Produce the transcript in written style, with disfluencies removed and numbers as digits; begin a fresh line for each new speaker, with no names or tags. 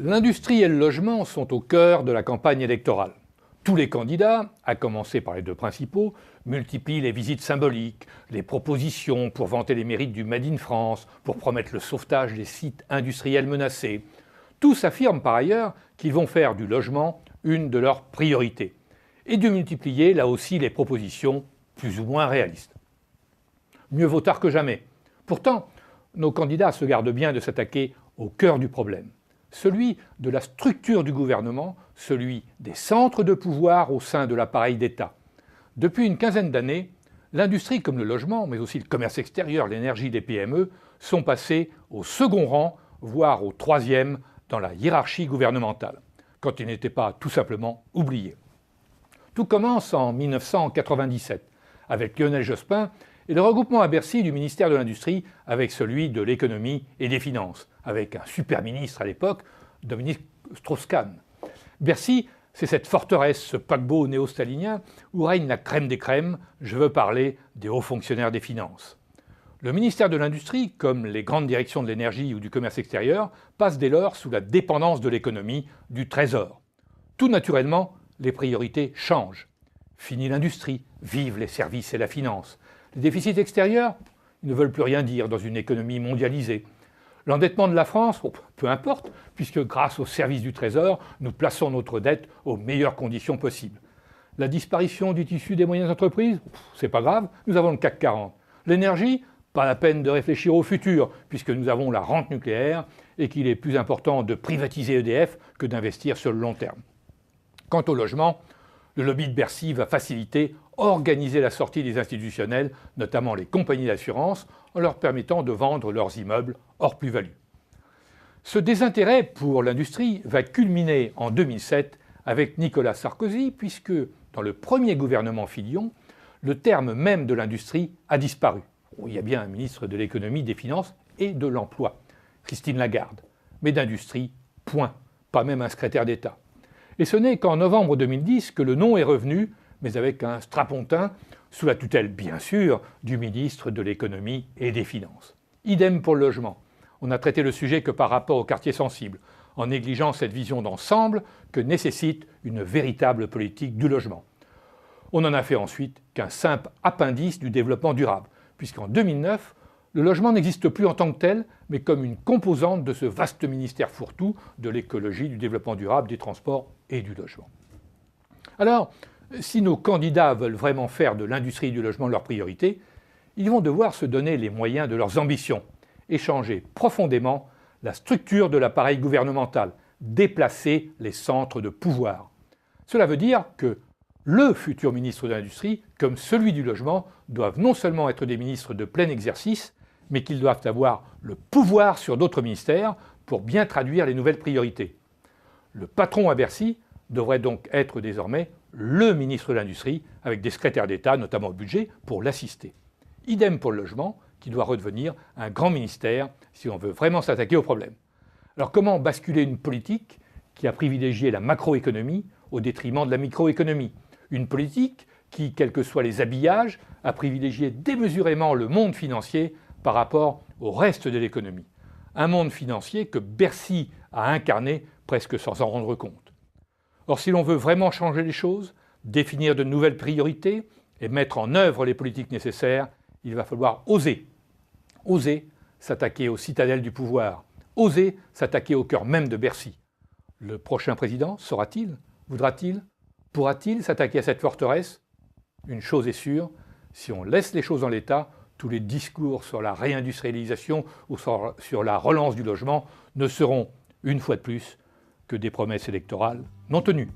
L'industrie et le logement sont au cœur de la campagne électorale. Tous les candidats, à commencer par les deux principaux, multiplient les visites symboliques, les propositions pour vanter les mérites du Made in France, pour promettre le sauvetage des sites industriels menacés. Tous affirment par ailleurs qu'ils vont faire du logement une de leurs priorités et de multiplier là aussi les propositions plus ou moins réalistes. Mieux vaut tard que jamais. Pourtant, nos candidats se gardent bien de s'attaquer au cœur du problème, celui de la structure du gouvernement, celui des centres de pouvoir au sein de l'appareil d'État. Depuis une quinzaine d'années, l'industrie comme le logement, mais aussi le commerce extérieur, l'énergie des PME, sont passés au second rang, voire au troisième dans la hiérarchie gouvernementale, quand ils n'étaient pas tout simplement oubliés. Tout commence en 1997, avec Lionel Jospin et le regroupement à Bercy du ministère de l'Industrie avec celui de l'économie et des finances, avec un super ministre à l'époque, Dominique Strauss-Kahn. Bercy, c'est cette forteresse, ce paquebot néo-stalinien où règne la crème des crèmes, je veux parler des hauts fonctionnaires des finances. Le ministère de l'Industrie, comme les grandes directions de l'énergie ou du commerce extérieur, passe dès lors sous la dépendance de l'économie, du Trésor. Tout naturellement, les priorités changent. Fini l'industrie, vive les services et la finance. Les déficits extérieurs, ils ne veulent plus rien dire dans une économie mondialisée. L'endettement de la France, peu importe, puisque grâce aux services du Trésor, nous plaçons notre dette aux meilleures conditions possibles. La disparition du tissu des moyennes entreprises, c'est pas grave, nous avons le CAC 40. L'énergie, pas la peine de réfléchir au futur, puisque nous avons la rente nucléaire et qu'il est plus important de privatiser EDF que d'investir sur le long terme. Quant au logement, le lobby de Bercy va faciliter, organiser la sortie des institutionnels, notamment les compagnies d'assurance, en leur permettant de vendre leurs immeubles hors plus-value. Ce désintérêt pour l'industrie va culminer en 2007 avec Nicolas Sarkozy, puisque dans le premier gouvernement Fillon, le terme même de l'industrie a disparu. Il y a bien un ministre de l'économie, des finances et de l'emploi, Christine Lagarde, mais d'industrie, point, pas même un secrétaire d'État. Et ce n'est qu'en novembre 2010 que le nom est revenu, mais avec un strapontin, sous la tutelle bien sûr du ministre de l'économie et des finances. Idem pour le logement. On n'a traité le sujet que par rapport aux quartiers sensibles, en négligeant cette vision d'ensemble que nécessite une véritable politique du logement. On n'en a fait ensuite qu'un simple appendice du développement durable, puisqu'en 2009, le logement n'existe plus en tant que tel, mais comme une composante de ce vaste ministère fourre-tout de l'écologie, du développement durable, des transports et du logement. Alors, si nos candidats veulent vraiment faire de l'industrie du logement leur priorité, ils vont devoir se donner les moyens de leurs ambitions et changer profondément la structure de l'appareil gouvernemental, déplacer les centres de pouvoir. Cela veut dire que le futur ministre de l'Industrie, comme celui du logement, doivent non seulement être des ministres de plein exercice, mais qu'ils doivent avoir le pouvoir sur d'autres ministères pour bien traduire les nouvelles priorités. Le patron à Bercy devrait donc être désormais le ministre de l'Industrie, avec des secrétaires d'État, notamment au budget, pour l'assister. Idem pour le logement, qui doit redevenir un grand ministère si on veut vraiment s'attaquer au problème. Alors comment basculer une politique qui a privilégié la macroéconomie au détriment de la microéconomie? Une politique qui, quels que soient les habillages, a privilégié démesurément le monde financier par rapport au reste de l'économie. Un monde financier que Bercy a incarné presque sans en rendre compte. Or, si l'on veut vraiment changer les choses, définir de nouvelles priorités et mettre en œuvre les politiques nécessaires, il va falloir oser. Oser s'attaquer aux citadelles du pouvoir. Oser s'attaquer au cœur même de Bercy. Le prochain président saura-t-il? Voudra-t-il? Pourra-t-il s'attaquer à cette forteresse? Une chose est sûre, si on laisse les choses en l'état, tous les discours sur la réindustrialisation ou sur la relance du logement ne seront, une fois de plus, que des promesses électorales non tenues.